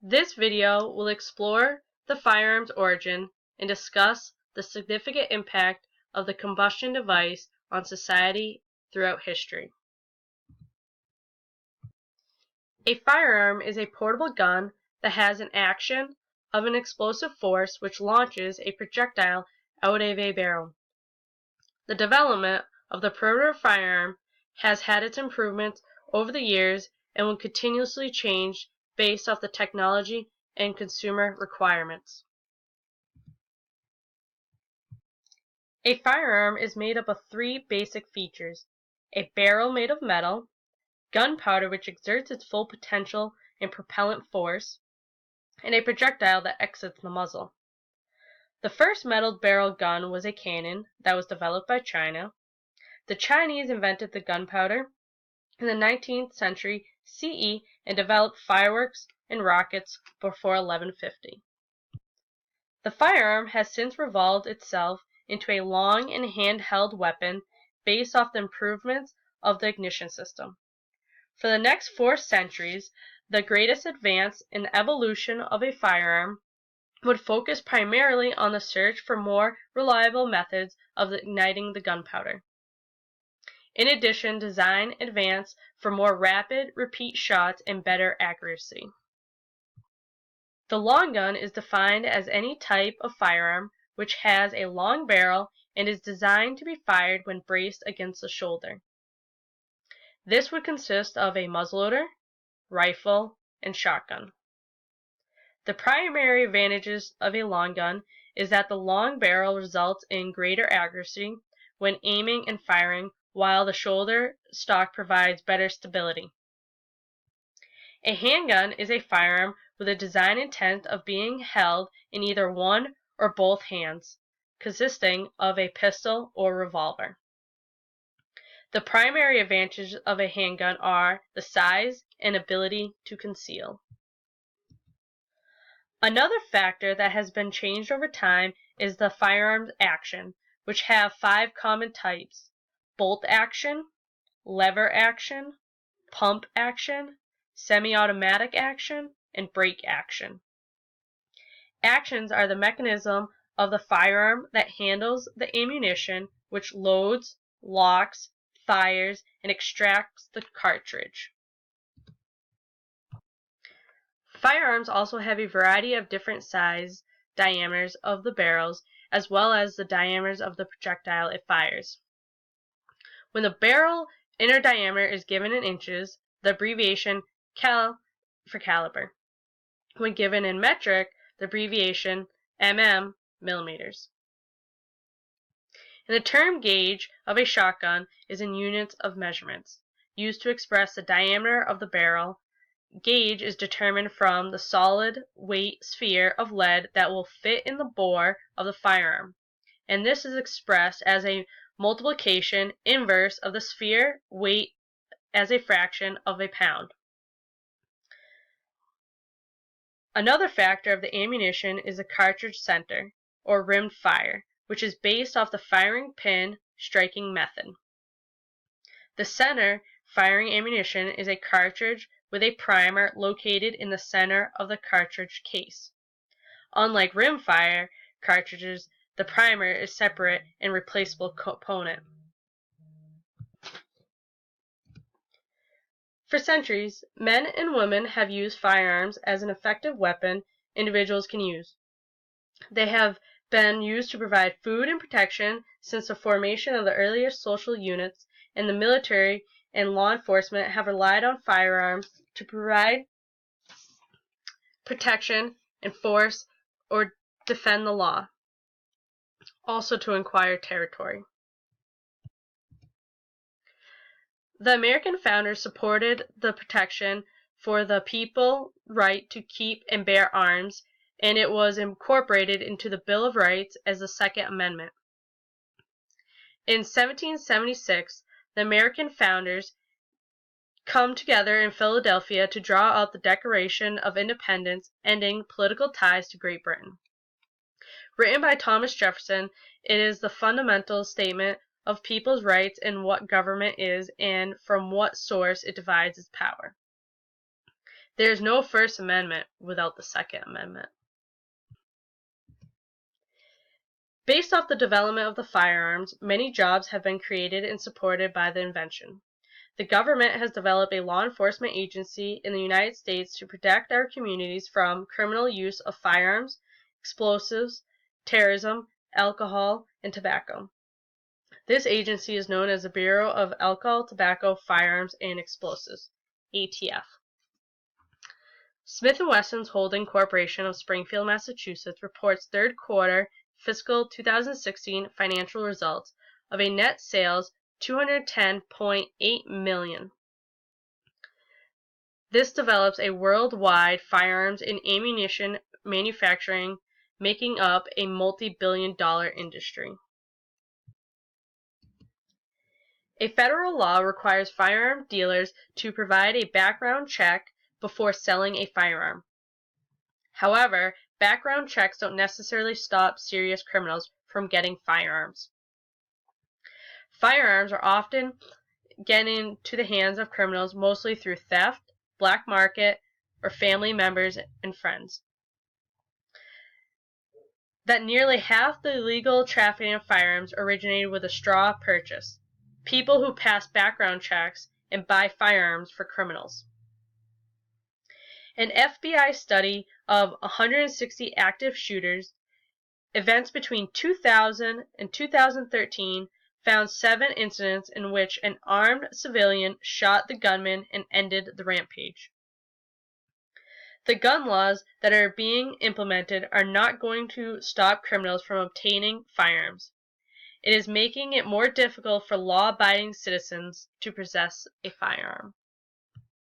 This video will explore the firearm's origin and discuss the significant impact of the combustion device on society throughout history. A firearm is a portable gun that has an action of an explosive force which launches a projectile out of a barrel. The development of the perimeter firearm has had its improvements over the years and will continuously change based off the technology and consumer requirements. A firearm is made up of three basic features: a barrel made of metal, gunpowder which exerts its full potential and propellant force, and a projectile that exits the muzzle. The first metal barrel gun was a cannon that was developed by China. The Chinese invented the gunpowder in the 19th century CE and developed fireworks and rockets before 1150. The firearm has since evolved itself into a long and handheld weapon based off the improvements of the ignition system. For the next 4 centuries, the greatest advance in the evolution of a firearm would focus primarily on the search for more reliable methods of igniting the gunpowder. In addition, design advanced for more rapid repeat shots and better accuracy. The long gun is defined as any type of firearm which has a long barrel and is designed to be fired when braced against the shoulder. This would consist of a muzzleloader, rifle, and shotgun. The primary advantages of a long gun is that the long barrel results in greater accuracy when aiming and firing, while the shoulder stock provides better stability. A handgun is a firearm with a design intent of being held in either one or both hands, consisting of a pistol or revolver. The primary advantages of a handgun are the size and ability to conceal. Another factor that has been changed over time is the firearm's action, which have 5 common types: bolt action, lever action, pump action, semi-automatic action, and brake action. Actions are the mechanism of the firearm that handles the ammunition, which loads, locks, fires, and extracts the cartridge. Firearms also have a variety of different size diameters of the barrels, as well as the diameters of the projectile it fires. When the barrel inner diameter is given in inches, the abbreviation cal for caliber. When given in metric, the abbreviation mm, millimeters. And the term gauge of a shotgun is in units of measurements, used to express the diameter of the barrel. Gauge is determined from the solid weight sphere of lead that will fit in the bore of the firearm, and this is expressed as a multiplication inverse of the sphere weight as a fraction of a pound. Another factor of the ammunition is the cartridge center, or rimmed fire, which is based off the firing pin striking method. The center firing ammunition is a cartridge with a primer located in the center of the cartridge case. Unlike rimfire cartridges, the primer is separate and replaceable component. For centuries, men and women have used firearms as an effective weapon individuals can use. They have been used to provide food and protection since the formation of the earliest social units, and the military and law enforcement have relied on firearms to provide protection, enforce, or defend the law, also to acquire territory. The American founders supported the protection for the people right to keep and bear arms, and it was incorporated into the Bill of Rights as the Second Amendment. In 1776, the American founders come together in Philadelphia to draw up the Declaration of Independence, ending political ties to Great Britain. Written by Thomas Jefferson, it is the fundamental statement of people's rights and what government is and from what source it divides its power. There is no First Amendment without the Second Amendment. Based off the development of the firearms, many jobs have been created and supported by the invention. The government has developed a law enforcement agency in the United States to protect our communities from criminal use of firearms, explosives, terrorism, alcohol, and tobacco. This agency is known as the Bureau of Alcohol, Tobacco, Firearms, and Explosives, ATF. Smith & Wesson's Holding Corporation of Springfield, Massachusetts reports third quarter fiscal 2016 financial results of a net sales $210.8 million. This develops a worldwide firearms and ammunition manufacturing, making up a multi-billion-dollar industry. A federal law requires firearm dealers to provide a background check before selling a firearm. However, background checks don't necessarily stop serious criminals from getting firearms. Firearms are often getting into the hands of criminals mostly through theft, black market, or family members and friends. That nearly half the illegal trafficking of firearms originated with a straw purchase. People who pass background checks and buy firearms for criminals. An FBI study of 160 active shooters, events between 2000 and 2013, found 7 incidents in which an armed civilian shot the gunman and ended the rampage. The gun laws that are being implemented are not going to stop criminals from obtaining firearms. It is making it more difficult for law-abiding citizens to possess a firearm.